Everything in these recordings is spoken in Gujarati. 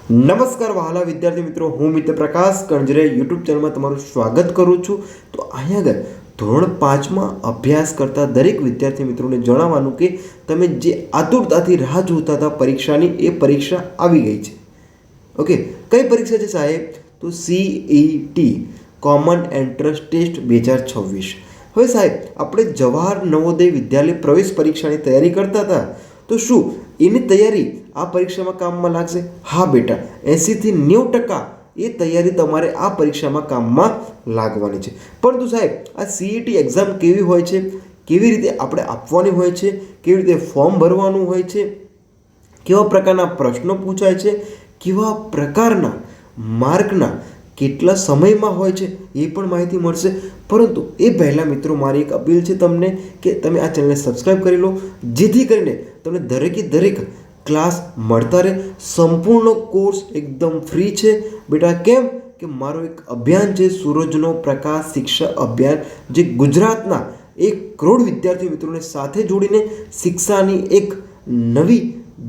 નમસ્કાર વહાલા વિદ્યાર્થી મિત્રો, હું મિત્ર પ્રકાશ કંજરે યુટ્યુબ ચેનલમાં તમારું સ્વાગત કરું છું. તો અહીંયા આગળ ધોરણ 5માં અભ્યાસ કરતા દરેક વિદ્યાર્થી મિત્રોને જણાવવાનું કે તમે જે આતુરતાથી રાહ જોતા હતા પરીક્ષાની, એ પરીક્ષા આવી ગઈ છે. ઓકે, કઈ પરીક્ષા છે સાહેબ? તો CET કોમન એન્ટ્રન્સ ટેસ્ટ 2026. હવે સાહેબ, આપણે જવાહર નવોદય વિદ્યાલય પ્રવેશ પરીક્ષાની તૈયારી કરતા હતા, તો શું એની તૈયારી આ પરીક્ષામાં કામમાં લાગશે? હા બેટા, 80 થી 90% એ તૈયારી તમારે આ પરીક્ષામાં કામમાં લાગવાની છે. પરંતુ સાહેબ, આ CET એક્ઝામ કેવી હોય છે, કેવી રીતે આપણે આપવાની હોય છે, કેવી રીતે ફોર્મ ભરવાનું હોય છે, કેવા પ્રકારના પ્રશ્નો પૂછાય છે, કેવા પ્રકારના માર્કના કેટલા સમયમાં હોય છે, એ પણ માહિતી મળશે. પરંતુ એ પહેલાં મિત્રો, મારી એક અપીલ છે તમને કે તમે આ ચેનલને સબસ્ક્રાઈબ કરી લો, જેથી કરીને તમને દરેકે દરેક ક્લાસ મળતા રહે. સંપૂર્ણ કોર્સ એકદમ ફ્રી છે બેટા. કેમ કે મારો એક અભિયાન છે, સૂરજનો પ્રકાશ શિક્ષા અભિયાન, જે ગુજરાતના 1 કરોડ વિદ્યાર્થી મિત્રોને સાથે જોડીને શિક્ષાની એક નવી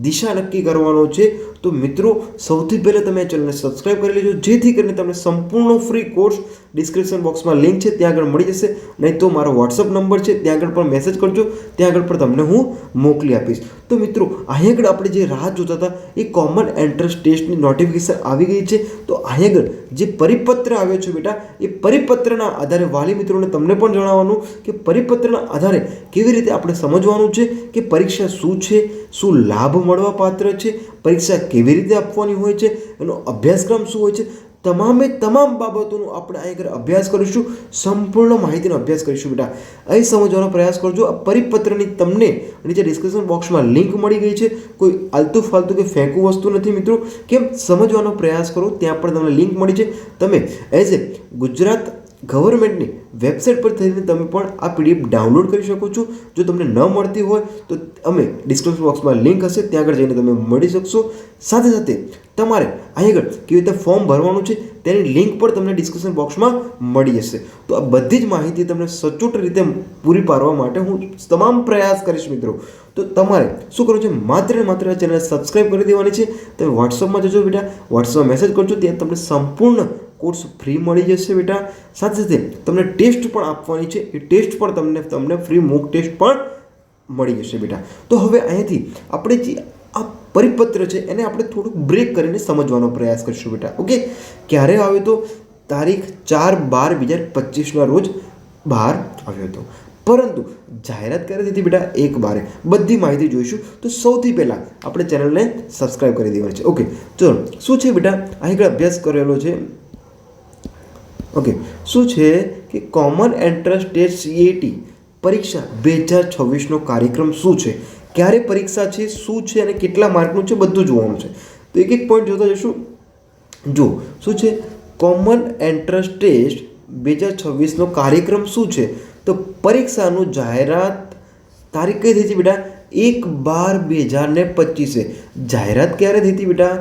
દિશા નક્કી કરવાનો છે. તો મિત્રો, સૌથી પહેલાં તમે આ ચેનલને સબસ્ક્રાઈબ કરી લેજો, જેથી કરીને તમને સંપૂર્ણ ફ્રી કોર્સ ડિસ્ક્રિપ્શન બોક્સમાં લિંક છે, ત્યાં આગળ મળી જશે. નહીં તો મારો વોટ્સઅપ નંબર છે, ત્યાં આગળ પણ મેસેજ કરજો, ત્યાં આગળ પણ તમને હું મોકલી આપીશ. તો મિત્રો, અહીં આગળ આપણે જે રાહ જોતા હતા એ કોમન એન્ટ્રન્સ ટેસ્ટની નોટિફિકેશન આવી ગઈ છે. તો અહીં આગળ જે પરિપત્ર આવ્યો છે બેટા, એ પરિપત્રના આધારે વાલી મિત્રોને તમને પણ જણાવવાનું કે પરિપત્રના આધારે કેવી રીતે આપણે સમજવાનું છે કે પરીક્ષા શું છે, શું લાભ મળવા પાત્ર છે, પરીક્ષા કેવી રીતે આપવાની હોય છે, એનો અભ્યાસક્રમ શું હોય છે, તમામે તમામ બાબતોનો આપણે અહીં આગળ અભ્યાસ કરીશું. સંપૂર્ણ માહિતીનો અભ્યાસ કરીશું બેટા. અહીં સમજવાનો પ્રયાસ કરજો. આ પરિપત્રની તમને નીચે ડિસ્ક્રિપ્શન બોક્સમાં લિંક મળી ગઈ છે. કોઈ આલતુ ફાલતુ કે ફેંકું વસ્તુ નથી મિત્રો. કેમ? સમજવાનો પ્રયાસ કરો, ત્યાં પણ તમને લિંક મળી છે. તમે એઝ એ ગુજરાત ગવર્મેન્ટની વેબસાઇટ પર થઈને તમે પણ આ PDF ડાઉનલોડ કરી શકો છો. જો તમને ન મળતી હોય તો અમે ડિસ્ક્રિપ્શન બોક્સમાં લિંક હશે, ત્યાં આગળ જઈને તમે મળી શકશો. સાથે સાથે તમારે અહીં આગળ કેવી રીતે ફોર્મ ભરવાનું છે તેની લિંક પણ તમને ડિસ્ક્રિપ્શન બોક્સમાં મળી જશે. તો આ બધી જ માહિતી તમને સચોટ રીતે પૂરી પાડવા માટે હું તમામ પ્રયાસ કરીશ મિત્રો. તો તમારે શું કરવું છે? માત્ર ને માત્ર ચેનલ સબસ્ક્રાઈબ કરી દેવાની છે. તમે વોટ્સઅપમાં જજો બેટા, વોટ્સઅપમાં મેસેજ કરજો, ત્યાં તમને સંપૂર્ણ કોર્સ ફ્રી મળી જશે બેટા. સાથે સાથે તમને ટેસ્ટ પણ આપવાની છે, એ ટેસ્ટ પણ તમને ફ્રી મોક ટેસ્ટ પણ મળી જશે બેટા. તો હવે અહીંયાથી આપણે જે આ પરિપત્ર છે એને આપણે થોડુંક બ્રેક કરીને સમજવાનો પ્રયાસ કરીશું બેટા. ઓકે, ક્યારે આવ્યો તો? તારીખ 4/12/2025 રોજ બહાર આવ્યો હતો. પરંતુ જાહેરાત ક્યારે થઈ હતી બેટા? 1/12. બધી માહિતી જોઈશું. તો સૌથી પહેલાં આપણે ચેનલને સબસ્ક્રાઈબ કરી દેવાની છે. ઓકે, ચલો, શું છે બેટા? અહીં અભ્યાસ કરેલો છે. ઓકે, શું છે કે કોમન એન્ટ્રન્સ ટેસ્ટ CET પરીક્ષા 2026નો કાર્યક્રમ શું છે, ક્યારે પરીક્ષા છે, શું છે અને કેટલા માર્કનું છે, બધું જોવાનું છે. તો એક એક પોઈન્ટ જોતા જઈશું. જો શું છે કોમન એન્ટ્રન્સ ટેસ્ટ 2026નો કાર્યક્રમ શું છે, તો પરીક્ષાનું જાહેરાત તારીખ કઈ થઈ હતી બેટા? 1/12/2025. જાહેરાત ક્યારે થઈ હતી બેટા?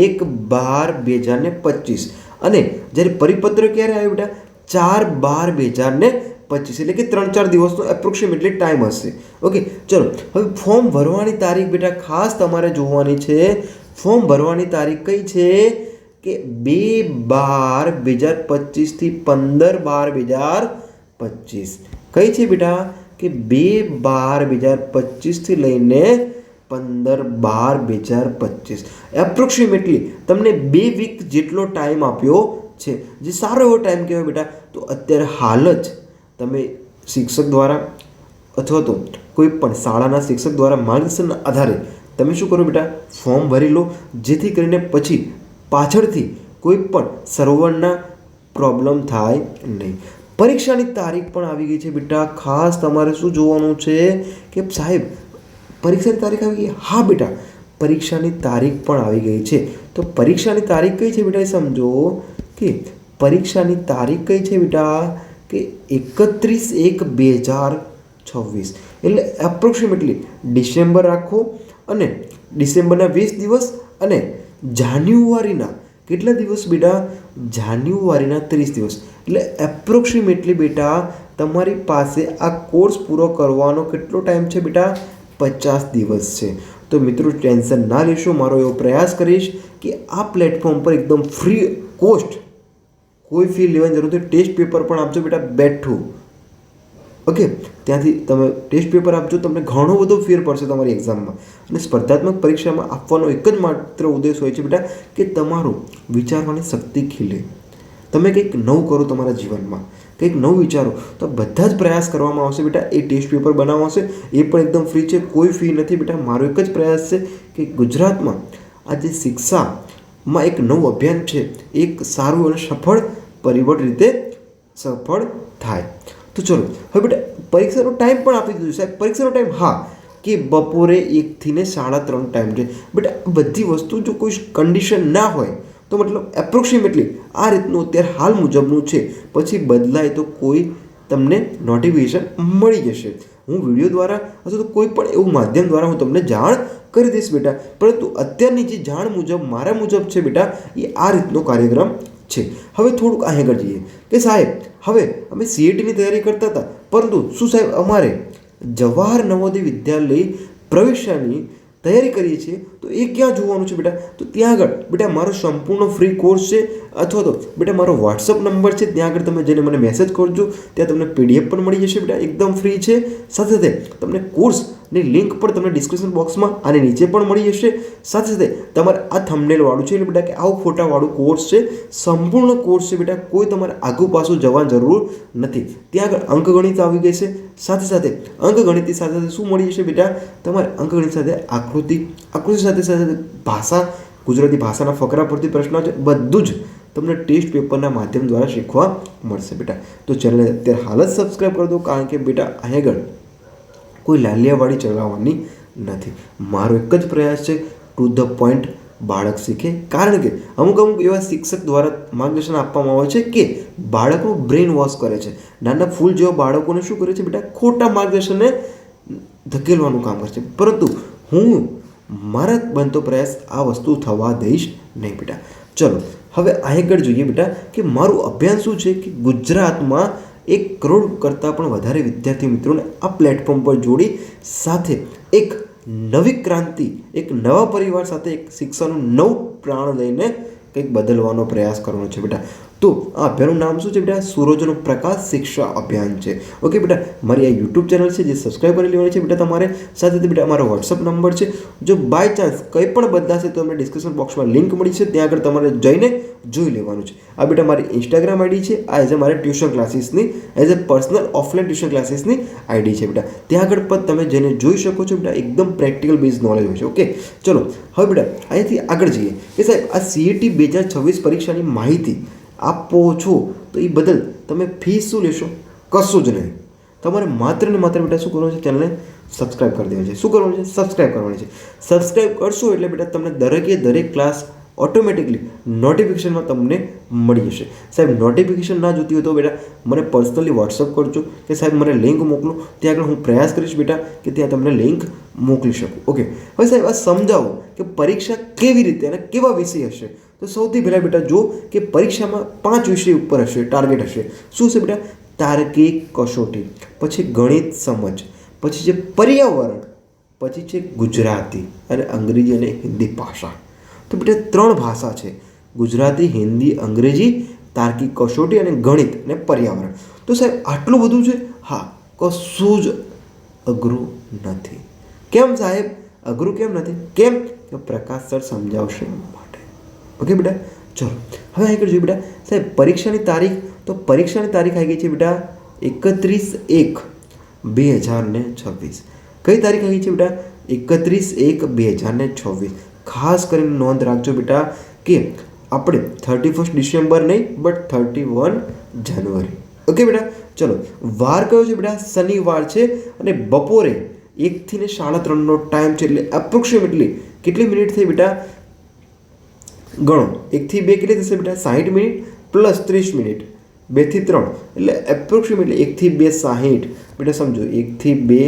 1/12/2025. અને જ્યારે પરિપત્ર ક્યારે આવ્યો બેટા? 4/12/2025. એટલે કે 3-4 દિવસનો એપ્રોક્સિમેટલી ટાઈમ હશે. ઓકે, ચલો, હવે ફોર્મ ભરવાની તારીખ બેટા ખાસ તમારે જોવાની છે. ફોર્મ ભરવાની તારીખ કઈ છે કે 2/12/2025 થી 15/12/2025. કઈ છે બેટા? કે 2/12/2025 થી લઈને 15/12/2025. એપ્રોક્સિમેટલી તમને 2 વીક જેટલો ટાઈમ આપ્યો છે, જે સારો એવો ટાઈમ કહેવાય બેટા. તો અત્યારે હાલ જ તમે શિક્ષક દ્વારા અથવા તો કોઈ પણ શાળાના શિક્ષક દ્વારા માર્ગદર્શનના આધારે તમે શું કરો બેટા? ફોર્મ ભરી લો, જેથી કરીને પછી પાછળથી કોઈ પણ સર્વરના પ્રોબ્લેમ થાય નહીં. પરીક્ષાની તારીખ પણ આવી ગઈ છે બેટા. ખાસ તમારે શું જોવાનું છે કે સાહેબ પરીક્ષાની તારીખ આવી ગઈ? હા બેટા, પરીક્ષાની તારીખ પણ આવી ગઈ છે. તો પરીક્ષાની તારીખ કઈ છે બેટા? એ સમજો કે પરીક્ષાની તારીખ કઈ છે બેટા? કે 31/1/2026. એટલે એપ્રોક્સિમેટલી ડિસેમ્બર રાખો, અને ડિસેમ્બરના 20 દિવસ અને જાન્યુઆરીના કેટલા દિવસ બેટા? જાન્યુઆરીના 30 દિવસ. એટલે એપ્રોક્સિમેટલી બેટા તમારી પાસે આ કોર્સ પૂરો કરવાનો કેટલો ટાઈમ છે બેટા? 50 દિવસ છે. તો મિત્રો ટેન્શન ના લેશો, મારો એવો પ્રયાસ કરીશ કે આ પ્લેટફોર્મ પર એકદમ ફ્રી કોસ્ટ, કોઈ ફી લેવાની જરૂર નથી, ટેસ્ટ પેપર પણ આપજો બેટા બેઠું. ઓકે, ત્યાંથી તમે ટેસ્ટ પેપર આપજો, તમને ઘણો બધો ફેર પડશે તમારી એક્ઝામમાં. અને સ્પર્ધાત્મક પરીક્ષામાં આપવાનો એક જ માત્ર ઉદ્દેશ હોય છે બેટા કે તમારું વિચારવાની શક્તિ ખીલે, તમે કંઈક નવું કરો તમારા જીવનમાં, કંઈક નવું વિચારો. તો બધા જ પ્રયાસ કરવામાં આવશે બેટા. એ ટેસ્ટ પેપર બનાવવા આવશે, એ પણ એકદમ ફ્રી છે, કોઈ ફી નથી બેટા. મારો એક જ પ્રયાસ છે કે ગુજરાતમાં આ જે શિક્ષામાં એક નવું અભિયાન છે, એક સારું અને સફળ પરિબળ રીતે સફળ થાય. તો ચલો હવે બેટા પરીક્ષાનો ટાઈમ પણ આપી દીધું સાહેબ. પરીક્ષાનો ટાઈમ હા કે બપોરે 1 થી 3:30 ટાઈમ છે બેટા. બધી વસ્તુ જો કોઈ કન્ડિશન ના હોય તો મતલબ એપ્રોક્સિમેટલી આ રીતનું અત્યારે હાલ મુજબનું છે. પછી બદલાય તો કોઈ તમને નોટિફિકેશન મળી જશે. હું વિડીયો દ્વારા અથવા તો કોઈ પણ એવું માધ્યમ દ્વારા હું તમને જાણ કરી દઈશ બેટા. પરંતુ અત્યારની જે જાણ મુજબ મારા મુજબ છે બેટા એ આ રીતનો કાર્યક્રમ છે. હવે થોડુંક અહીં આગળ જઈએ કે સાહેબ હવે અમે CATની તૈયારી કરતા હતા, પરંતુ શું સાહેબ અમારે જવાહર નવોદય વિદ્યાલય પ્રવેશની તૈયારી કરીએ છીએ તો એ ક્યાં જોવાનું છે બેટા? તો ત્યાં આગળ બેટા મારો સંપૂર્ણ ફ્રી કોર્સ છે, અથવા તો બેટા મારો વોટ્સઅપ નંબર છે, ત્યાં આગળ તમે જઈને મને મેસેજ કરજો. ત્યાં તમને PDF પણ મળી જશે બેટા, એકદમ ફ્રી છે. સાથે સાથે તમને કોર્સની લિંક પણ તમને ડિસ્ક્રિપ્શન બોક્સમાં આની નીચે પણ મળી જશે. સાથે સાથે તમારે આ થંબનેલવાળું છે એટલે બેટા કે આવું ફોટાવાળું કોર્સ છે, સંપૂર્ણ કોર્સ છે બેટા. કોઈ તમારે આગુ પાછું જવાની જરૂર નથી. ત્યાં આગળ અંકગણિત આવી ગઈ છે. સાથે સાથે અંકગણિતની સાથે સાથે શું મળી જશે બેટા? તમારે અંકગણિત સાથે આકૃતિ સાથે સાથે ભાષા, ગુજરાતી ભાષાના ફકરા પરથી પ્રશ્નો છે, બધું જ તમને ટેસ્ટ પેપરના માધ્યમ દ્વારા શીખવા મળશે બેટા. તો ચેનલને અત્યારે હાલ જ સબસ્ક્રાઈબ કરી દો, કારણ કે બેટા અહીં આગળ કોઈ લાલિયાવાડી ચલાવવાની નથી. મારો એક જ પ્રયાસ છે, ટુ ધ પોઈન્ટ બાળક શીખે. કારણ કે અમુક એવા શિક્ષક દ્વારા માર્ગદર્શન આપવામાં આવે છે કે બાળકનું બ્રેઇન વોશ કરે છે. નાના ફૂલ જેવા બાળકોને શું કરે છે બેટા? ખોટા માર્ગદર્શનને ધકેલવાનું કામ કરે છે. પરંતુ હું મારા બનતો પ્રયાસ આ વસ્તુ થવા દઈશ નહીં બેટા. ચલો હવે આગળ જોઈએ બેટા કે મારું અભિયાન શું છે કે ગુજરાતમાં 1 કરોડ કરતાં પણ વધારે વિદ્યાર્થી મિત્રોને આ પ્લેટફોર્મ પર જોડી સાથે એક નવી ક્રાંતિ, એક નવા પરિવાર સાથે એક શિક્ષાનું નવું પ્રાણ લઈને કંઈક બદલવાનો પ્રયાસ કરવાનો છે બેટા. તો આ અભિયાનનું નામ શું છે બેટા? સૂરજનો પ્રકાશ શિક્ષા અભિયાન છે. ઓકે બેટા, મારી આ YouTube ચેનલ છે જે સબસ્ક્રાઈબ કરી લેવાની છે બેટા તમારે. સાથે સાથે બેટા મારો વોટ્સઅપ નંબર છે. જો બાય ચાન્સ કંઈ પણ બદલાશે તો તમને ડિસ્ક્રિપ્શન બોક્સમાં લિંક મળી છે, ત્યાં આગળ તમારે જઈને જોઈ લેવાનું છે. આ બેટા મારી ઇન્સ્ટાગ્રામ ID છે. આ એઝ મારી ટ્યુશન ક્લાસીસની as a personal offline tuition ક્લાસીસની ID છે બેટા. ત્યાં આગળ પણ તમે જઈને જોઈ શકો છો બેટા. એકદમ પ્રેક્ટિકલ બેઝ નોલેજ હોય છે. ઓકે ચલો હવે બેટા અહીંયાથી આગળ જઈએ કે સાહેબ આ CAT 2026 પરીક્ષાની માહિતી આપો છો તો એ બદલ તમે ફીસ શું લેશો? કશું જ નહીં. તમારે માત્ર ને માત્ર બેટા શું કરવાનું છે? ચેનલને સબસ્ક્રાઈબ કરી દેવાની છે. શું કરવાનું છે? સબસ્ક્રાઈબ કરવાની છે. સબસ્ક્રાઈબ કરશો એટલે બેટા તમને દરેક ક્લાસ ઓટોમેટિકલી નોટિફિકેશનમાં તમને મળી જશે. સાહેબ નોટિફિકેશન ના જોતી હોય તો બેટા મને પર્સનલી વોટ્સઅપ કરજો કે સાહેબ મને લિંક મોકલો. ત્યાં આગળ હું પ્રયાસ કરીશ બેટા કે ત્યાં તમને લિંક મોકલી શકું. ઓકે હવે સાહેબ આ સમજાવો કે પરીક્ષા કેવી રીતે અને કેવા વિષય હશે. તો સૌથી પહેલાં બેટા જો કે પરીક્ષામાં 5 વિષય ઉપર હશે, ટાર્ગેટ હશે. શું છે બેટા? તાર્કિક કસોટી, પછી ગણિત સમજ, પછી છે પર્યાવરણ, પછી છે ગુજરાતી અને અંગ્રેજી અને હિન્દી ભાષા. તો બેટા 3 ભાષા છે, ગુજરાતી, હિન્દી, અંગ્રેજી, તાર્કિક કસોટી અને ગણિત અને પર્યાવરણ. તો સાહેબ આટલું બધું છે? હા, કશું જ અઘરું નથી. કેમ સાહેબ અઘરું કેમ નથી? કેમ કે પ્રકાશ સર સમજાવશે માટે. ઓકે બેટા ચલો હવે આગળ જોઈએ બેટા સાહેબ પરીક્ષાની તારીખ. તો પરીક્ષાની તારીખ આવી ગઈ છે બેટા 31/1/2026. કઈ તારીખ આવી છે બેટા? 31/1/2026. ખાસ કરીને નોંધ રાખજો બેટા કે આપણે 31 ડિસેમ્બર નહીં બટ 31 જાન્યુઆરી. ઓકે બેટા ચલો વાર કયો છે બેટા? શનિવાર છે અને બપોરે 1 થી 3:30 ટાઈમ છે. એટલે એપ્રોક્સિમેટલી કેટલી મિનિટ થઈ બેટા? ગણો 1 થી 2 કેટલી થશે બેટા? 60 મિનિટ પ્લસ 30 મિનિટ, 2 થી 3 એટલે એપ્રોક્સિમેટલી 1 થી 2 60. બેટા સમજો 1 થી 2,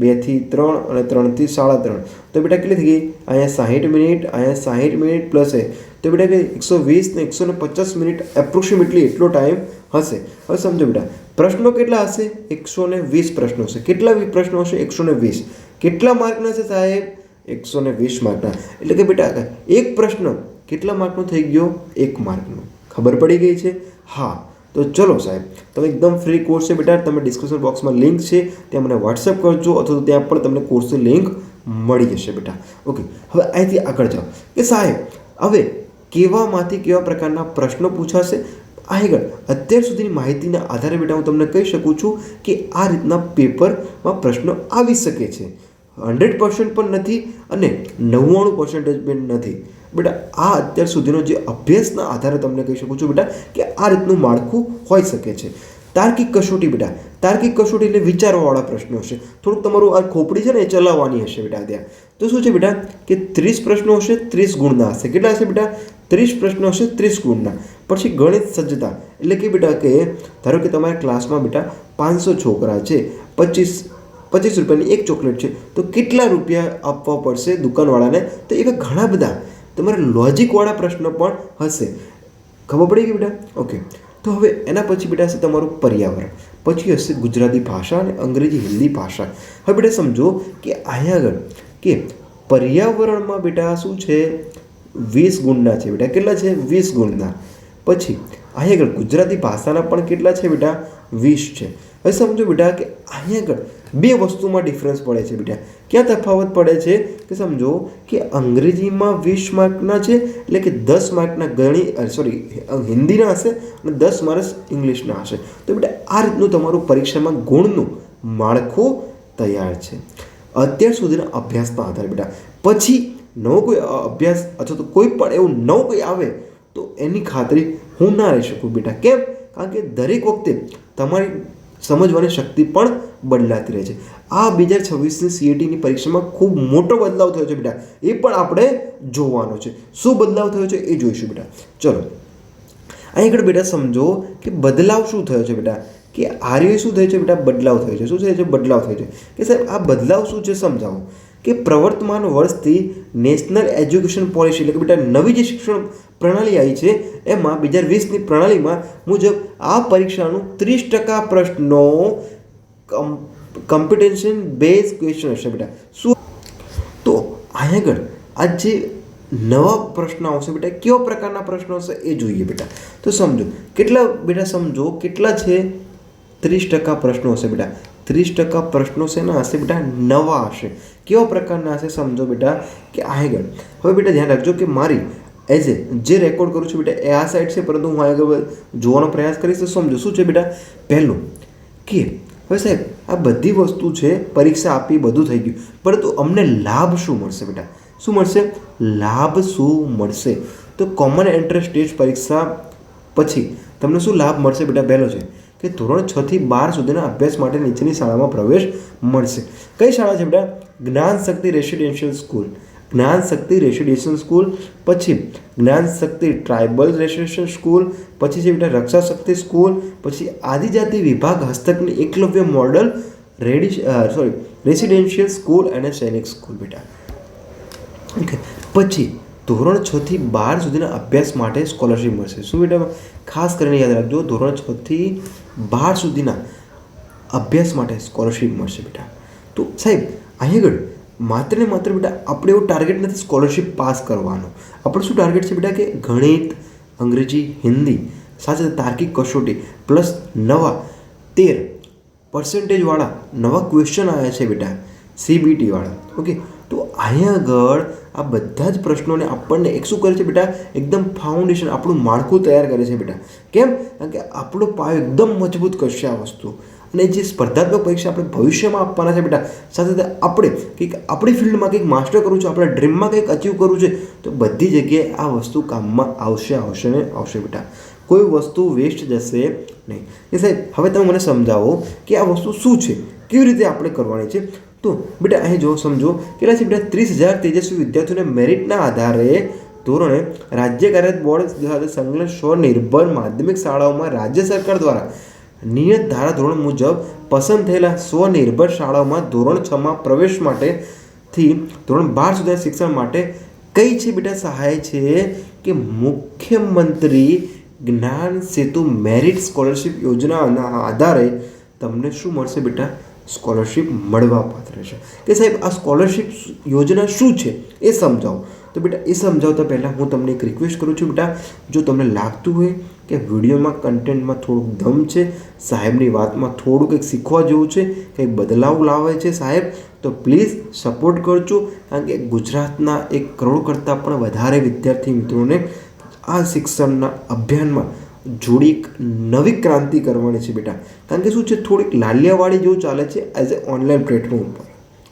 2 થી 3 અને 3 થી 3.5. તો બેટા કેટલી થઈ ગઈ? અહીંયા 60 મિનિટ, અહીંયા 60 મિનિટ પ્લસ તો બેટા કે 120 ને 150 મિનિટ એપ્રોક્સિમેટલી એટલો ટાઈમ હશે. હવે સમજો બેટા પ્રશ્નો કેટલા હશે? 120 પ્રશ્નો હશે. કેટલા પ્રશ્નો હશે? 120. કેટલા માર્કના છે સાહેબ? 120 માર્કના. એટલે કે બેટા એક પ્રશ્ન કેટલા માર્કનો થઈ ગયો? 1 માર્કનો. ખબર પડી ગઈ છે? હા. તો ચલો સાહેબ, તમે એકદમ ફ્રી કોર્સ છે બેટા. તમે ડિસ્ક્રિપ્શન બોક્સમાં લિંક છે, ત્યાં મને વોટ્સએપ કરજો અથવા તો ત્યાં પણ તમને કોર્સની લિંક મળી જશે બેટા. ઓકે, હવે અહીંથી આગળ જાઓ કે સાહેબ હવે કેવામાંથી કેવા પ્રકારના પ્રશ્નો પૂછાશે. આગળ અત્યાર સુધીની માહિતીના આધારે બેટા હું તમને કહી શકું છું કે આ રીતના પેપરમાં પ્રશ્નો આવી શકે છે. 100% પણ નથી અને 99% પણ નથી બેટા. આ અત્યાર સુધીનો જે અભ્યાસના આધારે તમને કહી શકું છું બેટા કે આ રીતનું માળખું હોઈ શકે છે. તાર્કિક કસોટી બેટા, તાર્કિક કસોટી એટલે વિચારવાવાળા પ્રશ્નો હશે. થોડુંક તમારું આ ખોપડી છે ને એ ચલાવવાની હશે બેટા ત્યાં. તો શું છે બેટા કે 30 પ્રશ્નો હશે, 30 ગુણના હશે. કેટલા હશે બેટા? 30 પ્રશ્નો હશે, 30 ગુણના. પછી ગણિત સજ્જતા એટલે કે બેટા કે ધારો કે તમારા ક્લાસમાં બેટા 500 છોકરા છે, 25 રૂપિયાની એક ચોકલેટ છે, તો કેટલા રૂપિયા આપવા પડશે દુકાનવાળાને? તો એવા ઘણા બધા તમારે લોજિકવાળા પ્રશ્નો પણ હશે. ખબર પડી ગઈ બેટા? ઓકે. તો હવે એના પછી બેટા હશે તમારું પર્યાવરણ, પછી હશે ગુજરાતી ભાષા અને અંગ્રેજી હિન્દી ભાષા. હવે બેટા સમજો કે અહીંયા આગળ કે પર્યાવરણમાં બેટા શું છે? 20 ગુણના છે બેટા. કેટલા છે? 20 ગુણના. પછી અહીંયા આગળ ગુજરાતી ભાષાના પણ કેટલા છે બેટા? 20 છે. હવે સમજો બેટા કે અહીંયા આગળ બે વસ્તુમાં ડિફરન્સ પડે છે બેટા. ક્યાં તફાવત પડે છે? કે સમજો કે અંગ્રેજીમાં 20 માર્કના છે એટલે કે 10 માર્કના હિન્દીના હશે અને 10 માર્ક્સ ઇંગ્લિશના હશે. તો બેટા આ રીતનું તમારું પરીક્ષામાં ગુણનું માળખું તૈયાર છે અત્યાર સુધીના અભ્યાસના આધારે બેટા. પછી નવો કોઈ અભ્યાસ અથવા તો કોઈ પણ એવું નવું કોઈ આવે તો એની ખાતરી હું ના રહી શકું બેટા. કેમ? કારણ કે દરેક વખતે તમારી સમજવાની શક્તિ પણ બદલાતી રહે છે. આ 2026ની CATની પરીક્ષામાં ખૂબ મોટો બદલાવ થયો છે બેટા. એ પણ આપણે જોવાનો છે. શું બદલાવ થયો છે એ જોઈશું બેટા. ચલો અહીં આગળ બેટા સમજો કે બદલાવ શું થયો છે બેટા કે આર્ય શું થયું છે બેટા? બદલાવ થયો છે. શું થયો છે? બદલાવ થયો છે. કે સાહેબ આ બદલાવ શું છે સમજાવો. કે પ્રવર્તમાન વર્ષથી નેશનલ એજ્યુકેશન પોલિસી એટલે કે બેટા નવી જે શિક્ષણ પ્રણાલી આવી છે એમાં 2020ની પ્રણાલીમાં મુજબ આ પરીક્ષાનું 30% પ્રશ્નો કોમ્પિટન્સી બેઝ ક્વેશ્ચન હશે બેટા. શું? તો અહીંયા આગળ આ જે નવા પ્રશ્નો આવશે બેટા, કેવા પ્રકારના પ્રશ્નો હશે એ જોઈએ બેટા. તો સમજો કેટલા બેટા, સમજો કેટલા છે? 30% પ્રશ્નો હશે બેટા. 30% પ્રશ્નો શેના હશે બેટા? નવા હશે. કેવા પ્રકારના હશે સમજો બેટા કે આગળ. હવે બેટા ધ્યાન રાખજો કે મારી જે રેકોર્ડ કરું છું બેટા એ આ સાઈડ છે, પરંતુ હું આગળ જોવાનો પ્રયાસ કરીશ. તો સમજો શું છે બેટા? પહેલું કે હવે સાહેબ આ બધી વસ્તુ છે, પરીક્ષા આપી બધું થઈ ગયું, પરંતુ અમને લાભ શું મળશે બેટા? શું મળશે? લાભ શું મળશે? તો કોમન એન્ટ્રન્સ ટેસ્ટ પરીક્ષા પછી તમને શું લાભ મળશે બેટા? પહેલો છે કે ધોરણ 6 થી 12 સુધીના અભ્યાસ માટે નીચેની શાળામાં પ્રવેશ મળશે. કઈ શાળા છે બેટા? જ્ઞાન શક્તિ રેસિડેન્શિયલ સ્કૂલ, જ્ઞાન શક્તિ રેસિડેન્શિયલ સ્કૂલ. પછી જ્ઞાન શક્તિ ટ્રાઇબલ રેસિડેન્શિયલ સ્કૂલ. પછી છે બેટા રક્ષા શક્તિ સ્કૂલ. પછી આદિજાતિ વિભાગ હસ્તકની એકલવ્ય મોડલ રેસિડેન્શિયલ સ્કૂલ અને સૈનિક સ્કૂલ બેટા. ઓકે. પછી ધોરણ 6 થી 12 સુધીના અભ્યાસ માટે સ્કોલરશિપ મળશે. શું બેટા? ખાસ કરીને યાદ રાખજો, ધોરણ 6 થી 12 સુધીના અભ્યાસ માટે સ્કોલરશિપ મળશે બેટા. તો સાહેબ અહીં આગળ માત્ર ને માત્ર બેટા આપણે એવું ટાર્ગેટ નથી સ્કોલરશિપ પાસ કરવાનો. આપણું શું ટાર્ગેટ છે બેટા કે ગણિત, અંગ્રેજી, હિન્દી સાથે તાર્કિક કસોટી પ્લસ નવા 13% વાળા નવા ક્વેશ્ચન આવ્યા છે બેટા CBT વાળા. ઓકે. તો અહીંયા આગળ આ બધા જ પ્રશ્નોને આપણને એક શું કરે છે બેટા? એકદમ ફાઉન્ડેશન, આપણું માળખું તૈયાર કરે છે બેટા. કેમ? કારણ કે આપણો પાયો એકદમ મજબૂત કરશે આ વસ્તુ. અને જે સ્પર્ધાત્મક પરીક્ષા આપણે ભવિષ્યમાં આપવાના છે બેટા, સાથે સાથે આપણે કંઈક આપણી ફિલ્ડમાં કંઈક માસ્ટર કરવું છે, આપણા ડ્રીમમાં કંઈક અચીવ કરવું છે, તો બધી જગ્યાએ આ વસ્તુ કામમાં આવશે ને આવશે બેટા. કોઈ વસ્તુ વેસ્ટ જશે નહીં. એ સાહેબ હવે તમે મને સમજાવો કે આ વસ્તુ શું છે, કેવી રીતે આપણે કરવાની છે. તો બેટા અહીં જો સમજો કેટલા છે બેટા? 30,000 તેજસ્વી વિદ્યાર્થીઓને મેરિટના આધારે ધોરણે રાજ્ય કાર્યરત બોર્ડ સાથે સંકલન સ્વનિર્ભર માધ્યમિક શાળાઓમાં રાજ્ય સરકાર દ્વારા નિયત ધારાધોરણ મુજબ પસંદ થયેલા સ્વનિર્ભર શાળાઓમાં ધોરણ 6માં પ્રવેશ માટેથી ધોરણ 12 સુધીના શિક્ષણ માટે કઈ છે બેટા સહાય છે? કે મુખ્યમંત્રી જ્ઞાન સેતુ મેરિટ સ્કોલરશિપ યોજનાના આધારે તમને શું મળશે બેટા? સ્કોલરશિપ મળવાપાત્ર છે. કે સાહેબ આ સ્કોલરશિપ યોજના શું છે એ સમજાવો. તો બેટા એ સમજાવતા પહેલાં હું તમને એક રિક્વેસ્ટ કરું છું બેટા, જો તમને લાગતું હોય કે વિડીયોમાં કન્ટેન્ટમાં થોડુંક દમ છે, સાહેબની વાતમાં થોડુંક કંઈક શીખવા જેવું છે, કંઈક બદલાવ લાવે છે સાહેબ, તો પ્લીઝ સપોર્ટ કરજો. કારણ કે ગુજરાતના 1 કરોડ કરતાં પણ વધારે વિદ્યાર્થી મિત્રોને આ શિક્ષણના અભિયાનમાં જોડી એક નવી ક્રાંતિ કરવાની છે બેટા. કારણ કે શું છે, થોડીક લાલિયાવાડી જેવું ચાલે છે એઝ એ ઓનલાઈન પ્લેટફોર્મ ઉપર.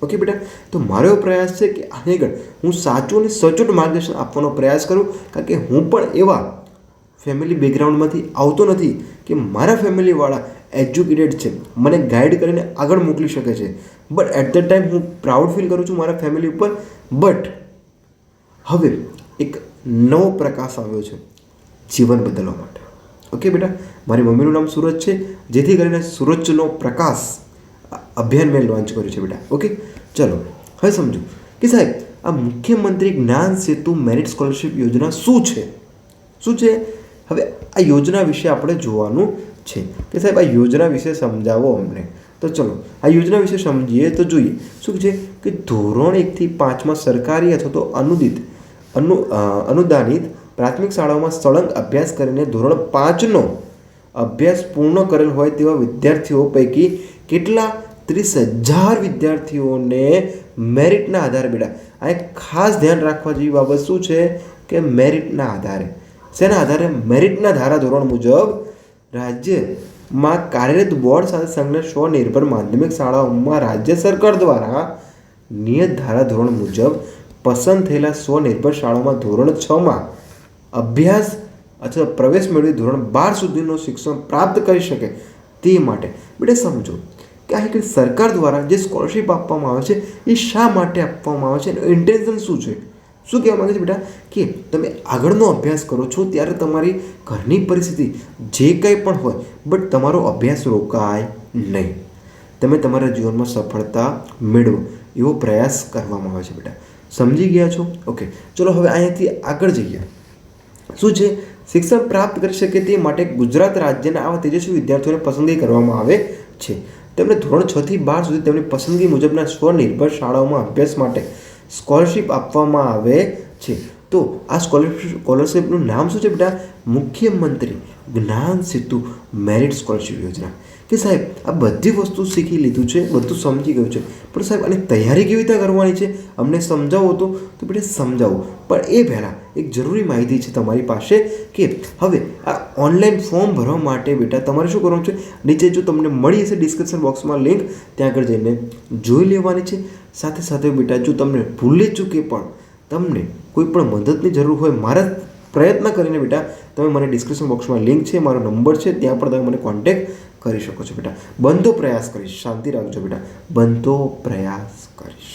ઓકે બેટા, તો મારો એવો પ્રયાસ છે કે આગળ હું સાચું અને સચોટ માર્ગદર્શન આપવાનો પ્રયાસ કરું. કારણ કે હું પણ એવા ફેમિલી બેકગ્રાઉન્ડમાંથી આવતો નથી કે મારા ફેમિલીવાળા એજ્યુકેટેડ છે, મને ગાઈડ કરીને આગળ મોકલી શકે છે. બટ એટ ધ ટાઈમ હું પ્રાઉડ ફીલ કરું છું મારા ફેમિલી ઉપર. બટ હવે એક નવો પ્રકાશ આવ્યો છે જીવન બદલવા માટે. ઓકે બેટા, મારી મમ્મીનું નામ સુરજ છે, જેથી કરીને સુરજનો પ્રકાશ અભિયાન મેં લોન્ચ કર્યું છે બેટા. ઓકે, ચલો હવે સમજો કે સાહેબ આ મુખ્યમંત્રી જ્ઞાન સેતુ મેરિટ સ્કોલરશિપ યોજના શું છે. હવે આ યોજના વિશે આપણે જોવાનું છે કે સાહેબ આ યોજના વિશે સમજાવો અમને. તો ચલો આ યોજના વિશે સમજીએ તો જોઈએ શું છે કે ધોરણ 1 થી 5માં સરકારી અથવા તો અનુદાનિત પ્રાથમિક શાળાઓમાં સળંગ અભ્યાસ કરીને ધોરણ 5નો અભ્યાસ પૂર્ણ કરેલ હોય તેવા વિદ્યાર્થીઓ પૈકી કેટલા 30,000 વિદ્યાર્થીઓને મેરિટના આધારે બેટા, આ એક ખાસ ધ્યાન રાખવા જેવી બાબત શું છે કે મેરિટના આધારે. શેના આધારે? મેરિટના ધારાધોરણ મુજબ રાજ્યમાં કાર્યરત બોર્ડ સાથે સંલગ્ન સ્વનિર્ભર માધ્યમિક શાળાઓમાં રાજ્ય સરકાર દ્વારા નિયત ધારાધોરણ મુજબ પસંદ થયેલા સ્વનિર્ભર શાળાઓમાં ધોરણ 6માં અભ્યાસ અથવા પ્રવેશ મેળવી ધોરણ 12 સુધીનું શિક્ષણ પ્રાપ્ત કરી શકે તે માટે બેટા સમજો કે આ સરકાર દ્વારા જે સ્કોલરશિપ આપવામાં આવે છે એ શા માટે આપવામાં આવે છે, એનું ઇન્ટેન્શન શું છે. શું કહેવા માગે છે બેટા કે તમે આગળનો અભ્યાસ કરો છો ત્યારે તમારી ઘરની પરિસ્થિતિ જે કંઈ પણ હોય, બટ તમારો અભ્યાસ રોકાય નહીં, તમે તમારા જીવનમાં સફળતા મેળવો એવો પ્રયાસ કરવામાં આવે છે બેટા. સમજી ગયા છો? ઓકે, ચલો હવે અહીંયાથી આગળ જઈએ. શું છે, શિક્ષણ પ્રાપ્ત કરી શકે તે માટે ગુજરાત રાજ્યના આવા તેજસ્વી વિદ્યાર્થીઓને પસંદગી કરવામાં આવે છે. તેમને ધોરણ 6 થી 12 સુધી તેમની પસંદગી મુજબના સ્વનિર્ભર શાળાઓમાં અભ્યાસ માટે સ્કોલરશિપ આપવામાં આવે છે. તો આ સ્કોલરશિપનું નામ શું છે બેટા? મુખ્યમંત્રી જ્ઞાન સેતુ મેરિટ સ્કોલરશિપ યોજના. કે સાહેબ આ બધી વસ્તુ શીખી લીધું છે, બધું સમજી ગયું છે, પણ સાહેબ આની તૈયારી કેવી રીતે કરવાની છે અમને સમજાવો તો બેટા સમજાવો. પણ એ પહેલાં એક જરૂરી માહિતી છે તમારી પાસે કે હવે આ ઓનલાઈન ફોર્મ ભરવા માટે બેટા તમારે શું કરવાનું છે, નીચે જો તમને મળી હશે ડિસ્ક્રિપ્શન બોક્સમાં લિંક, ત્યાં આગળ જઈને જોઈ લેવાની છે. સાથે સાથે બેટા જો તમને ભૂલી ચૂકે પણ તમને કોઈ પણ મદદની જરૂર હોય, મારા પ્રયત્ન કરીને બેટા તમે મને ડિસ્ક્રિપ્શન બોક્સમાં લિંક છે, મારો નંબર છે, ત્યાં પણ તમે મને કોન્ટેક્ટ કરી શકો છો બેટા. બનતો પ્રયાસ કરીશ, શાંતિ રાખજો બેટા, બનતો પ્રયાસ કરીશ.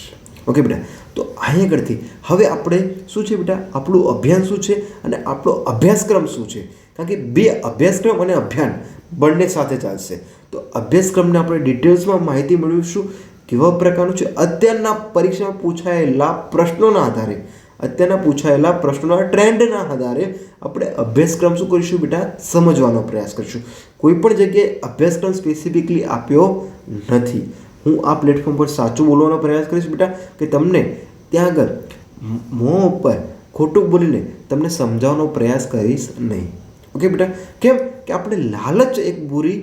ઓકે બેટા, તો અહીં આગળથી હવે આપણે શું છે બેટા, આપણું અભિયાન શું છે અને આપણો અભ્યાસક્રમ શું છે. કારણ કે 2 અભ્યાસક્રમ અને અભિયાન બંને સાથે ચાલશે. તો અભ્યાસક્રમને આપણે ડિટેલ્સમાં માહિતી મેળવીશું કેવા પ્રકારનું છે. અત્યારના પરીક્ષામાં પૂછાયેલા પ્રશ્નોના આધારે, અત્યારના પૂછાયેલા પ્રશ્નોના ટ્રેન્ડના આધારે આપણે અભ્યાસક્રમ શું કરીશું બેટા, સમજવાનો પ્રયાસ કરીશું. કોઈ પણ જગ્યાએ અભ્યાસક્રમ સ્પેસિફિકલી આપ્યો નથી. હું આ પ્લેટફોર્મ પર સાચું બોલવાનો પ્રયાસ કરીશ બેટા કે તમને ત્યાં આગળ મોં ઉપર ખોટું બોલીને તમને સમજાવવાનો પ્રયાસ કરીશ નહીં. ઓકે બેટા, કેમ કે આપણે લાલચ એક બુરી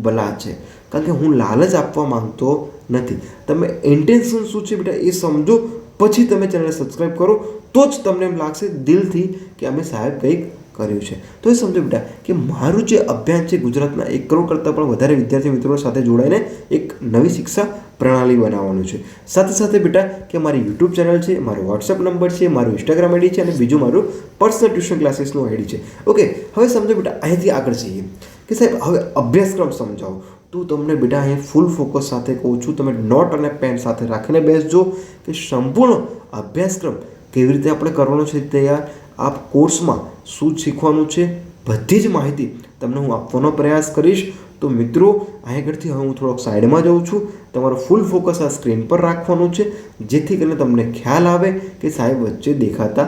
બલા છે. કારણ કે હું લાલચ આપવા માંગતો નથી. તમે ઇન્ટેન્શન શું છે બેટા એ સમજો, પછી તમે ચેનલને સબસ્ક્રાઈબ કરો તો જ તમને એમ લાગશે દિલથી કે અમે સાહેબ કંઈક કર્યું છે. તો એ સમજો બેટા કે મારું જે અભિયાન છે ગુજરાતના 1 કરોડ કરતાં પણ વધારે વિદ્યાર્થી મિત્રો સાથે જોડાઈને એક નવી શિક્ષા પ્રણાલી બનાવવાનું છે. સાથે સાથે બેટા કે મારી યુટ્યુબ ચેનલ છે, મારો વોટ્સએપ નંબર છે, મારું ઇન્સ્ટાગ્રામ આઈડી છે અને બીજું મારું પર્સનલ ટ્યુશન ક્લાસીસનું આઈડી છે. ઓકે, હવે સમજો બેટા અહીંથી આગળ જઈએ કે સાહેબ હવે અભ્યાસક્રમ સમજાવો. તો તમને બેટા અહીંયા ફૂલ ફોકસ સાથે કહું છું, તમે નોટ અને પેન સાથે રાખીને બેસજો કે સંપૂર્ણ અભ્યાસક્રમ કેવી રીતે આપણે કરવાનો છે તૈયાર, આ કોર્સમાં શું શીખવાનું છે, બધી જ માહિતી તમને હું આપવાનો પ્રયાસ કરીશ. તો મિત્રો અહીં આગળથી હવે હું થોડોક સાઈડમાં જાઉં છું, તમારો ફૂલ ફોકસ આ સ્ક્રીન પર રાખવાનું છે જેથી કરીને તમને ખ્યાલ આવે કે સાહેબ વચ્ચે દેખાતા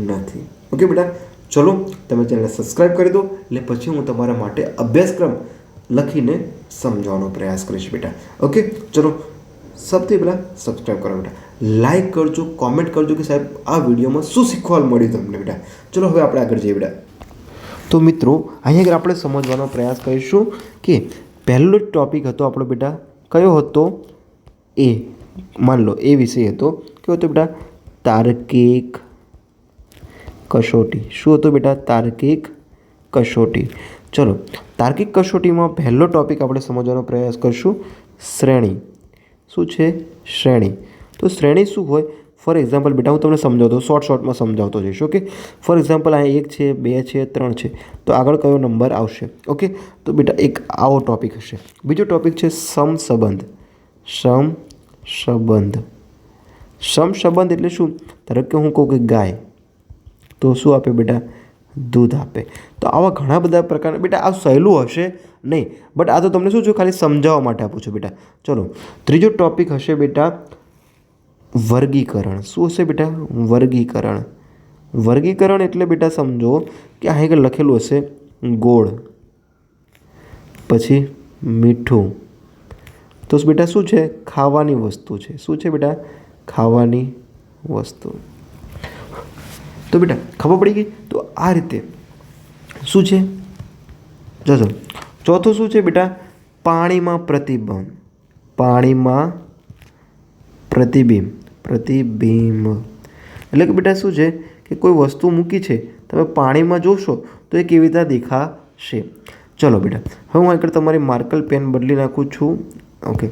નથી. ઓકે બેટા, ચલો તમે ચેનલને સબસ્ક્રાઈબ કરી દો એટલે પછી હું તમારા માટે અભ્યાસક્રમ લખીને સમજાવવાનો પ્રયાસ કરીશ બેટા. ઓકે, ચલો સૌથી પહેલાં સબસ્ક્રાઈબ કરો બેટા, લાઈક કરજો, કોમેન્ટ કરજો કે સાહેબ આ વિડીયોમાં શું શીખવા મળ્યું તમને બેટા. ચલો હવે આપણે આગળ જઈએ બેટા. તો મિત્રો અહીંયા આગળ આપણે સમજવાનો પ્રયાસ કરીશું કે પહેલો જ ટૉપિક હતો આપણો બેટા કયો હતો? એ માન લો એ વિષય હતો. કયો હતો બેટા? તાર્કિક કસોટી. શું હતું બેટા? તાર્કિક કસોટી. ચલો તાર્કિક કસોટીમાં પહેલો ટૉપિક આપણે સમજવાનો પ્રયાસ કરીશું શ્રેણી. શું છે? શ્રેણી. તો શ્રેણી શું હોય? ફોર એક્ઝામ્પલ બેટા હું તમને સમજાવતો શોર્ટમાં સમજાવતો જઈશ. ઓકે, ફોર એક્ઝામ્પલ અહીંયા 1 છે, 2 છે, 3 છે, તો આગળ કયો નંબર આવશે? ઓકે, તો બેટા એક આવો ટૉપિક હશે. બીજો ટૉપિક છે સમસંબંધ. સમસંબંધ. સમસંબંધ એટલે શું? ધારો કે હું કહું કે ગાય, તો શું આપે બેટા? દૂધ આપે. તો આવા ઘણા બધા પ્રકારના બેટા આ સહેલું હશે નહીં, બટ આ તો તમને શું છે ખાલી સમજાવવા માટે આપું છું બેટા. ચલો ત્રીજો ટૉપિક હશે બેટા વર્ગીકરણ. શું હશે બેટા? વર્ગીકરણ. વર્ગીકરણ એટલે બેટા સમજો કે અહીં આગળ લખેલું હશે ગોળ, પછી મીઠું. તો બેટા શું છે? ખાવાની વસ્તુ છે. શું છે બેટા? ખાવાની વસ્તુ. તો બેટા ખબર પડી ગઈ. તો આ રીતે શું છે? જોજો ચોથું શું છે બેટા? પાણીમાં પ્રતિબિંબ. પાણીમાં પ્રતિબિંબ. પ્રતિબિંબ એટલે કે બેટા શું છે કે કોઈ વસ્તુ મૂકી છે, તમે પાણીમાં જોશો તો એ કેવી રીતે દેખાશે. ચલો બેટા હવે હું આગળ તમારી માર્કર પેન બદલી નાખું છું. ઓકે,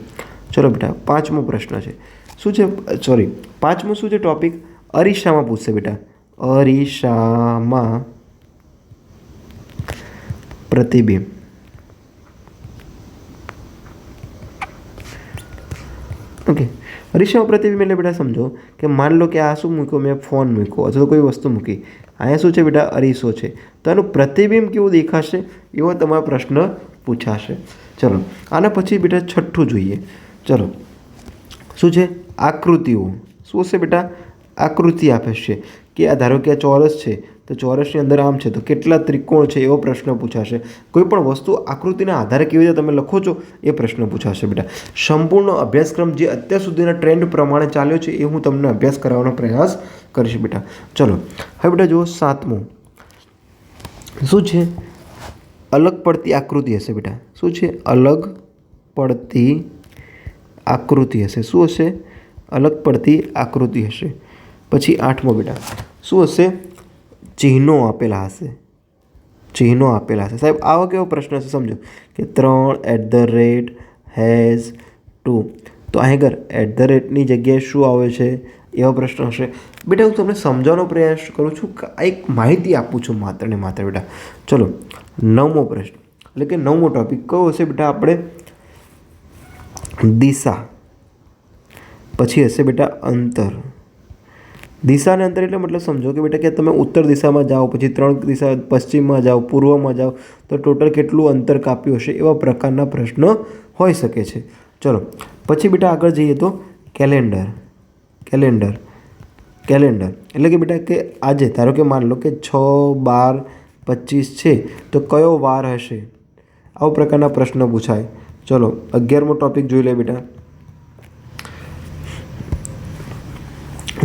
ચલો બેટા પાંચમો પ્રશ્ન છે. શું છે? પાંચમો શું છે ટૉપિક? અરીસામાં પૂછશે બેટા. અરીસામાં પ્રતિબિંબ. ઓકે, અરીસામાં પ્રતિબિંબ એટલે બેટા સમજો કે માન લો કે આ શું મૂક્યો? મેં ફોન મૂક્યો અથવા તો કોઈ વસ્તુ મૂકી. અહીંયા શું છે બેટા? અરીસો છે. તો આનું પ્રતિબિંબ કેવું દેખાશે એવો તમારો પ્રશ્ન પૂછાશે. ચલો આના પછી બેટા છઠ્ઠું જોઈએ. ચલો શું છે? આકૃતિઓ. શું હશે બેટા? આકૃતિ આપે છે કે આ ધારો કે આ ચોરસ છે, તો ચોરસની અંદર આમ છે, તો કેટલા ત્રિકોણ છે એવો પ્રશ્ન પૂછાશે. કોઈ પણ વસ્તુ આકૃતિના આધારે કેવી રીતે તમે લખો છો એ પ્રશ્ન પૂછાશે બેટા. સંપૂર્ણ અભ્યાસક્રમ જે અત્યાર સુધીના ટ્રેન્ડ પ્રમાણે ચાલ્યો છે એ હું તમને અભ્યાસ કરાવવાનો પ્રયાસ કરીશ બેટા. ચલો હવે બેટા જુઓ સાતમું શું છે? અલગ પડતી આકૃતિ હશે બેટા. શું છે? અલગ પડતી આકૃતિ હશે. શું હશે? અલગ પડતી આકૃતિ હશે. પછી આઠમો બેટા શું હશે? ચિહ્નો આપેલા હશે. ચિહ્નો આપેલા હશે. સાહેબ આવો કેવો પ્રશ્ન હશે? સમજો કે 3 હેઝ 2. તો અહીં આગળ @ જગ્યાએ શું આવે છે એવો પ્રશ્ન હશે બેટા. હું તમને સમજાવવાનો પ્રયાસ કરું છું, આ એક માહિતી આપું છું માત્ર ને માત્ર બેટા. ચલો નવમો પ્રશ્ન એટલે કે નવમો ટૉપિક કયો હશે બેટા? આપણે દિશા. પછી હશે બેટા અંતર. દિશા અને અંતર એટલે મતલબ સમજો કે બેટા કે તમે ઉત્તર દિશામાં જાઓ, પછી 3 દિશા પશ્ચિમમાં જાઓ, પૂર્વમાં જાઓ, તો ટોટલ કેટલું અંતર કાપ્યું હશે એવા પ્રકારના પ્રશ્ન હોઈ શકે છે. ચલો પછી બેટા આગળ જઈએ તો કેલેન્ડર. કેલેન્ડર એટલે કે બેટા કે આજે ધારો કે માન લો કે 6/12/25 છે, તો કયો વાર હશે? આવા પ્રકારના પ્રશ્ન પૂછાય. ચલો 11મો ટૉપિક જોઈ લે બેટા.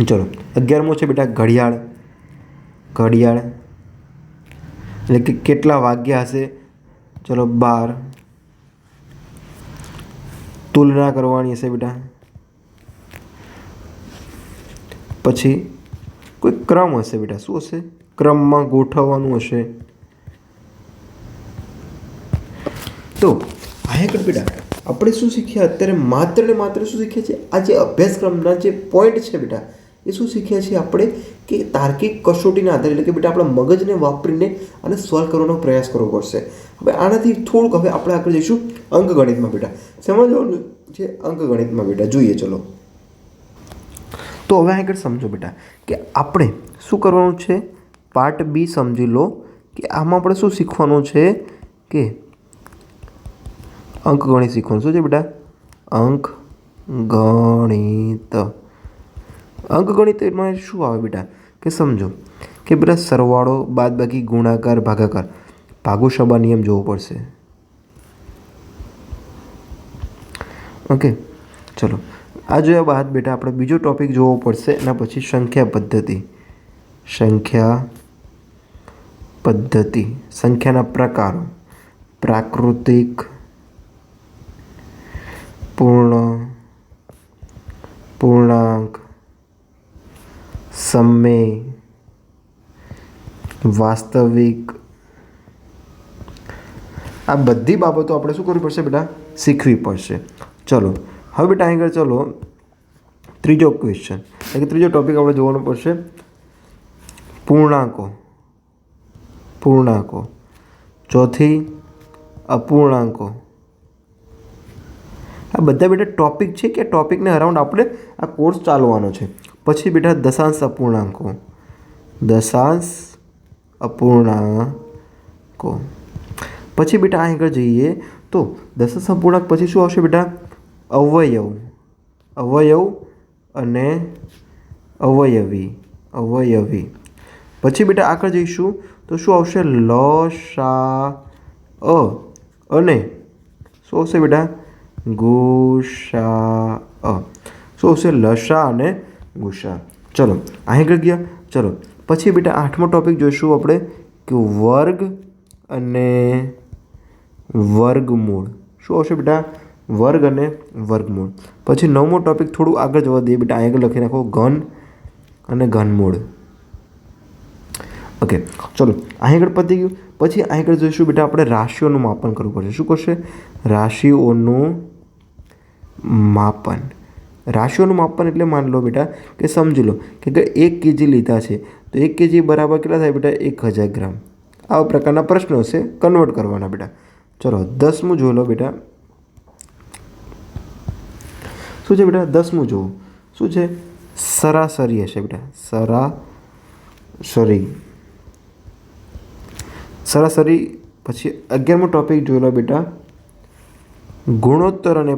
ચલો 11મો છે બેટા ઘડિયાળ. ઘડિયાળ એટલે કે કેટલા વાગ્યા હશે? ચલો 12. તુલના કરવાની હશે બેટા. પછી કોઈ ક્રમ હશે બેટા. શું હશે? ક્રમમાં ગોઠવવાનું હશે. તો અહીંયા બેટા આપણે શું શીખ્યા અત્યારે? માત્ર ને માત્ર શું શીખ્યા છે? આ જે અભ્યાસક્રમના જે પોઈન્ટ છે બેટા એ શું શીખ્યા છીએ આપણે કે તાર્કિક કસોટીના આધારે એટલે કે બેટા આપણા મગજને વાપરીને આને સોલ્વ કરવાનો પ્રયાસ કરવો પડશે. હવે આનાથી થોડુંક હવે આપણે આગળ જઈશું અંકગણિતમાં બેટા. સમજવાનું છે અંકગણિતમાં બેટા. જોઈએ ચલો. તો હવે આગળ સમજો બેટા કે આપણે શું કરવાનું છે? પાર્ટ બી સમજી લો કે આમાં આપણે શું શીખવાનું છે કે અંકગણિત શીખવાનું. શું છે બેટા? અંકગણિત. અંકગણિત એમાં શું આવે બેટા કે સમજો કે બેટા સરવાળો, બાદબાકી, ગુણાકાર, ભાગાકાર, ભાગોસભા નિયમ જોવો પડશે. ઓકે, ચલો આ જોયા બાદ બેટા આપણે બીજો ટોપિક જોવો પડશે. એના પછી સંખ્યા પદ્ધતિ. સંખ્યાના પ્રકારો: પ્રાકૃતિક, પૂર્ણ, પૂર્ણાંક, સમય, વાસ્તવિક. આ બધી બાબતો આપણે શું કરવી પડશે બેટા? શીખવી પડશે. ચલો હવે બેટા અહીં આગળ ચલો ત્રીજો ક્વેશ્ચન એટલે કે ત્રીજો ટોપિક આપણે જોવાનો પડશે. પૂર્ણાંકો. ચોથી અપૂર્ણાંકો. આ બધા બેટા ટોપિક છે કે ટોપિકને અરાઉન્ડ આપણે આ કોર્સ ચાલવાનો છે. પછી બેટા દશાંશ અપૂર્ણાંકો. પછી બેટા અહીં આગળ જઈએ તો દશાંશ અપૂર્ણાંક પછી શું આવશે બેટા? અવયવ અને અવયવી. પછી બેટા આગળ જઈશું તો શું આવશે? લસા અને શું આવશે બેટા? ગુસા. શું આવશે? લસા અને ગુસા. ચલો અહીં આગળ ગયા. ચલો પછી બેટા આઠમો ટોપિક જોઈશું આપણે કે વર્ગ અને વર્ગમૂળ. શું આવશે બેટા? વર્ગ અને વર્ગમૂળ. પછી નવમો ટોપિક થોડું આગળ જવા દઈએ બેટા. અહીં આગળ લખી નાખો ઘન અને ઘનમૂળ. ઓકે, ચલો અહીં આગળ પતી ગયું. પછી અહીં આગળ જોઈશું બેટા આપણે રાશિઓનું માપન કરવું પડશે. શું કરશે? રાશિઓનું માપન એટલે માની લો બેટા કે સમજી લો કે 1 kg લીધા છે તો 1 kg બરાબર કેટલા થાય બેટા? 1000 ગ્રામ. આવા પ્રકારના પ્રશ્નો છે, કન્વર્ટ કરવાના બેટા. ચલો 10મું જોઈ લો બેટા. શું છે બેટા? 10મું જોવો. શું છે? સરાસરી હશે બેટા. સરાસરી. પછી 11મો ટોપિક જોઈ લો બેટા ગુણોત્તર અને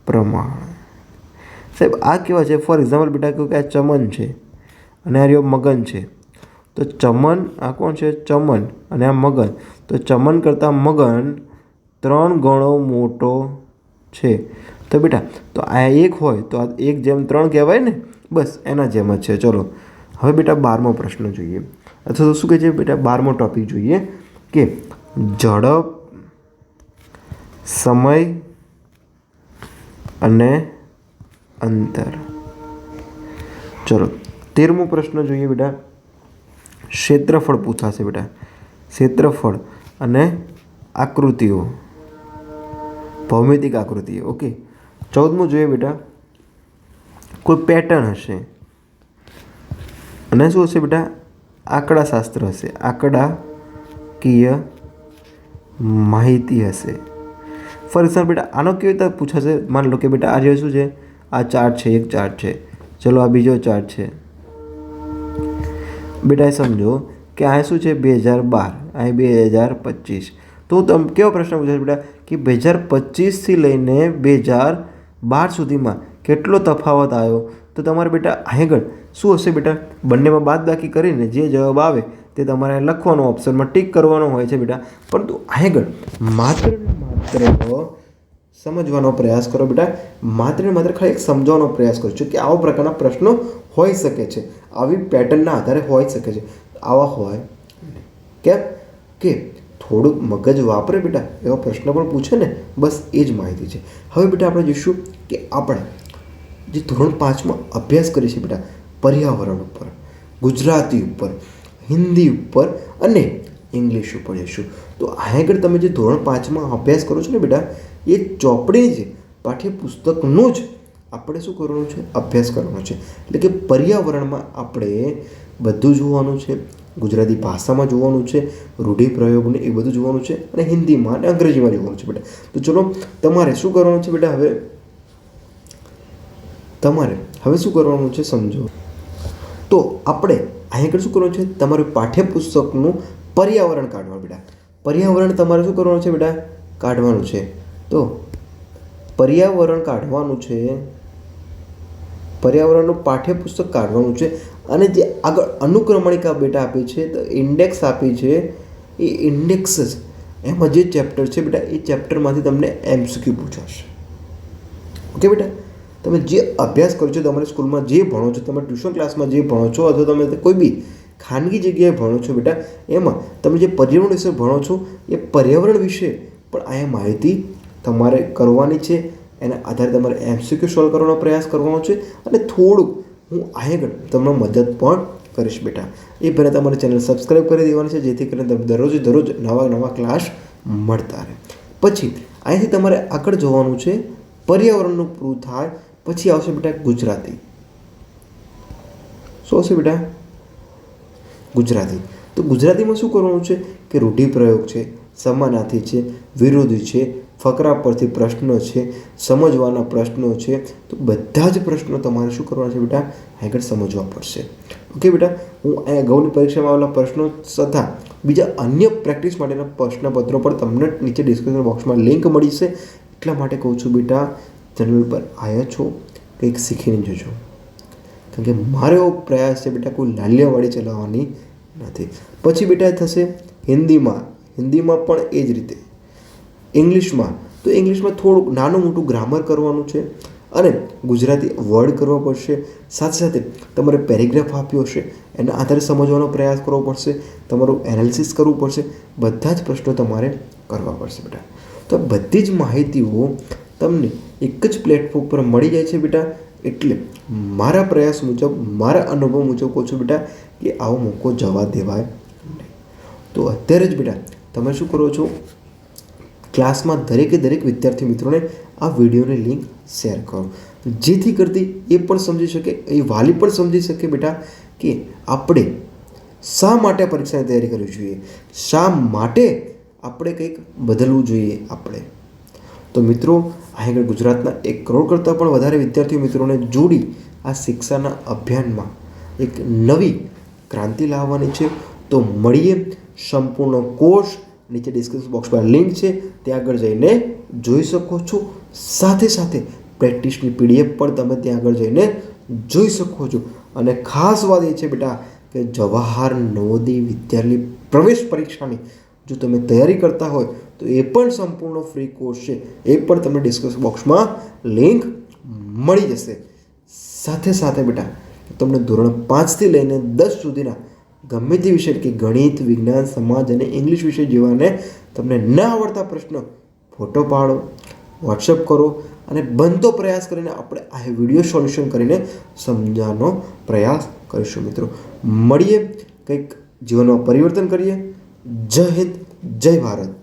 પ્રમાણ. સાહેબ આ કેવા છે? ફોર એક્ઝામ્પલ બેટા કહ્યું કે આ ચમન છે અને આ રહ્યો મગન છે. તો ચમન, આ કોણ છે? ચમન. અને આ મગન. તો ચમન કરતાં મગન 3 ગણો મોટો છે. તો બેટા તો આ 1 હોય તો આ 1/3 કહેવાય ને? બસ એના જેમ જ છે. ચલો હવે બેટા 12મો પ્રશ્ન જોઈએ, અથવા તો શું કહે છે બેટા? 12મો ટોપિક જોઈએ કે ઝડપ, સમય અને અંતર. ચલો 13મો પ્રશ્ન જોઈએ બેટા. ક્ષેત્રફળ પૂછાશે બેટા. ક્ષેત્રફળ અને આકૃતિઓ, ભૌમિતિક આકૃતિઓ. ઓકે, 14મું જોઈએ બેટા કોઈ પેટર્ન હશે અને શું હશે બેટા? આંકડાશાસ્ત્ર હશે, આંકડાકીય માહિતી હશે. ફોર એક્ઝામ્પલ બેટા આનો કેવી રીતે પૂછાશે? માની લો કે બેટા આ શું છે? આ ચાર્ટ છે, એક ચાર્ટ છે. ચલો આ બીજો ચાર્ટ છે બેટા. સમજો કે આ શું છે? 2012, આ 2025. તો કેવો પ્રશ્ન પૂછાશે બેટા કે 2025થી લઈને 2012 સુધીમાં કેટલો તફાવત આવ્યો? તો તમારે બેટા આગળ શું હશે બેટા? બંનેમાં બાદબાકી કરીને જે જવાબ આવે તે તમારે લખવાનો, ઓપ્શનમાં ટીક કરવાનો હોય છે બેટા. પરંતુ આગળ માત્ર સમજવાનો પ્રયાસ કરો બેટા. માત્ર ખાલી સમજવાનો પ્રયાસ કરો કે આવા પ્રકારના પ્રશ્નો હોઈ શકે છે, આવી પેટર્નના આધારે હોઈ શકે છે. આવા હોય કેમ કે થોડુંક મગજ વાપરે બેટા, એવા પ્રશ્ન પણ પૂછે ને, બસ એ જ માહિતી છે. હવે બેટા આપણે જોઈશું કે આપણે જે ધોરણ 5માં અભ્યાસ કરીએ છીએ બેટા પર્યાવરણ ઉપર, ગુજરાતી ઉપર, હિન્દી ઉપર અને ઇંગ્લિશ ઉપર જઈશું. તો આગળ તમે જે ધોરણ 5માં અભ્યાસ કરો છો ને બેટા, એ ચોપડી જ પાઠ્યપુસ્તકનું જ આપણે શું કરવાનું છે? અભ્યાસ કરવાનો છે. એટલે કે પર્યાવરણમાં આપણે બધું જોવાનું છે, ગુજરાતી ભાષામાં જોવાનું છે, રૂઢિપ્રયોગને એ બધું જોવાનું છે, અને હિન્દીમાં અને અંગ્રેજીમાં જોવાનું છે બેટા. તો ચલો તમારે શું કરવાનું છે બેટા? હવે શું કરવાનું છે સમજો. તો આપણે આગળ શું કરવાનું છે? તમારું પાઠ્યપુસ્તકનું પર્યાવરણ કાઢવાનું બેટા. પર્યાવરણ તમારે શું કરવાનું છે બેટા? કાઢવાનું છે. તો પર્યાવરણ કાઢવાનું છે, પર્યાવરણનું પાઠ્યપુસ્તક કાઢવાનું છે. અને જે આગળ અનુક્રમણિકા બેટા આપી છે, તો ઇન્ડેક્સ આપી છે, એ ઇન્ડેક્સ જ એમાં જે ચેપ્ટર છે બેટા એ ચેપ્ટરમાંથી તમને MCQ પૂછાશે. ઓકે બેટા, તમે જે અભ્યાસ કરો છો, તમારી સ્કૂલમાં જે ભણો છો, તમે ટ્યુશન ક્લાસમાં જે ભણો છો, અથવા તમે કોઈ બી ખાનગી જગ્યાએ ભણો છો બેટા, એમાં તમે જે પર્યાવરણ વિશે ભણો છો એ પર્યાવરણ વિશે પણ અહીંયા માહિતી તમારે કરવાની છે. એના આધારે તમારે MCQ સોલ્વ કરવાનો પ્રયાસ કરવાનો છે અને થોડુંક હું આગળ તમને મદદ પણ કરીશ બેટા. એ પહેલાં તમારી ચેનલ સબસ્ક્રાઈબ કરી દેવાની છે, જેથી કરીને તમે દરરોજ નવા ક્લાસ મળતા રહે. પછી અહીંથી તમારે આગળ જવાનું છે, પર્યાવરણનું પૂરું થાય પછી આવશે બેટા ગુજરાતી. શું આવશે બેટા? ગુજરાતી. તો ગુજરાતીમાં શું કરવાનું છે કે રૂઢિપ્રયોગ છે, સમાનાર્થી છે, વિરોધી છે, ફકરા પરથી પ્રશ્નો છે, સમજવાના પ્રશ્નો છે. તો બધા જ પ્રશ્નો તમારે શું કરવાના છે બેટા? આગળ સમજવા પડશે. ઓકે બેટા, હું અહીંયા અગાઉની પરીક્ષામાં આવેલા પ્રશ્નો તથા બીજા અન્ય પ્રેક્ટિસ માટેના પ્રશ્નપત્રો પર તમને નીચે ડિસ્ક્રિપ્શન બોક્સમાં લિંક મળી છે. એટલા માટે કહું છું બેટા, ચેનલ પર આવ્યા છો કંઈક શીખીને જજો. કારણ કે મારો એવો પ્રયાસ છે બેટા કોઈ લાલિયાવાડી ચલાવવાની નથી. પછી બેટા થશે હિન્દીમાં પણ એ જ રીતે. ઇંગ્લિશમાં થોડુંક નાનું મોટું ગ્રામર કરવાનું છે અને ગુજરાતી વર્ડ કરવા પડશે. સાથે સાથે તમારે પેરેગ્રાફ આપ્યો હશે એના આધારે સમજવાનો પ્રયાસ કરવો પડશે, તમારું એનાલિસિસ કરવું પડશે. બધા જ પ્રશ્નો તમારે કરવા પડશે બેટા. તો બધી જ માહિતીઓ તમને એક જ પ્લેટફોર્મ પર મળી જાય છે બેટા. એટલે મારા પ્રયાસ મુજબ, મારા અનુભવ મુજબ કહું છું બેટા કે આવો મોકો જવા દેવાય નહીં. તો અત્યારે જ બેટા તમે શું કરો છો, ક્લાસમાં દરેક વિદ્યાર્થી મિત્રોને આ વિડીયોની લિંક શેર કરો, જેથી કરતી એ પણ સમજી શકે, એ વાલી પણ સમજી શકે બેટા કે આપણે શા માટે પરીક્ષાની તૈયારી કરવી જોઈએ, શા માટે આપણે કંઈક બદલવું જોઈએ આપણે. તો મિત્રો, આગળ ગુજરાતના 1 કરોડ કરતાં પણ વધારે વિદ્યાર્થી મિત્રોને જોડી આ શિક્ષાના અભિયાનમાં એક નવી ક્રાંતિ લાવવાની છે. તો મળીએ. સંપૂર્ણ કોર્સ નીચે ડિસ્ક્રિપ્શન બોક્સમાં લિંક છે, ત્યાં આગળ જઈને જોઈ શકો છો. સાથે સાથે પ્રેક્ટિસની PDF પણ તમે ત્યાં આગળ જઈને જોઈ શકો છો. અને ખાસ વાત એ છે બેટા કે જવાહર નવોદય વિદ્યાલય પ્રવેશ પરીક્ષાની જો તમે તૈયારી કરતા હોય તો એ પણ સંપૂર્ણ ફ્રી કોર્સ છે. એ પણ તમને ડિસ્ક્રિપ્શન બોક્સમાં લિંક મળી જશે. સાથે સાથે બેટા તમને ધોરણ 5થી લઈને 10 સુધીના ગમે તે વિષય કે ગણિત, વિજ્ઞાન, સમાજ અને ઇંગ્લિશ વિષય જેવાને તમને ન આવડતા પ્રશ્નો ફોટો પાડો, વોટ્સઅપ કરો અને બનતો પ્રયાસ કરીને આપણે આ વિડીયો સોલ્યુશન કરીને સમજવાનો પ્રયાસ કરીશું. મિત્રો મળીએ, કંઈક જીવનમાં પરિવર્તન કરીએ. જય હિન્દ, જય ભારત.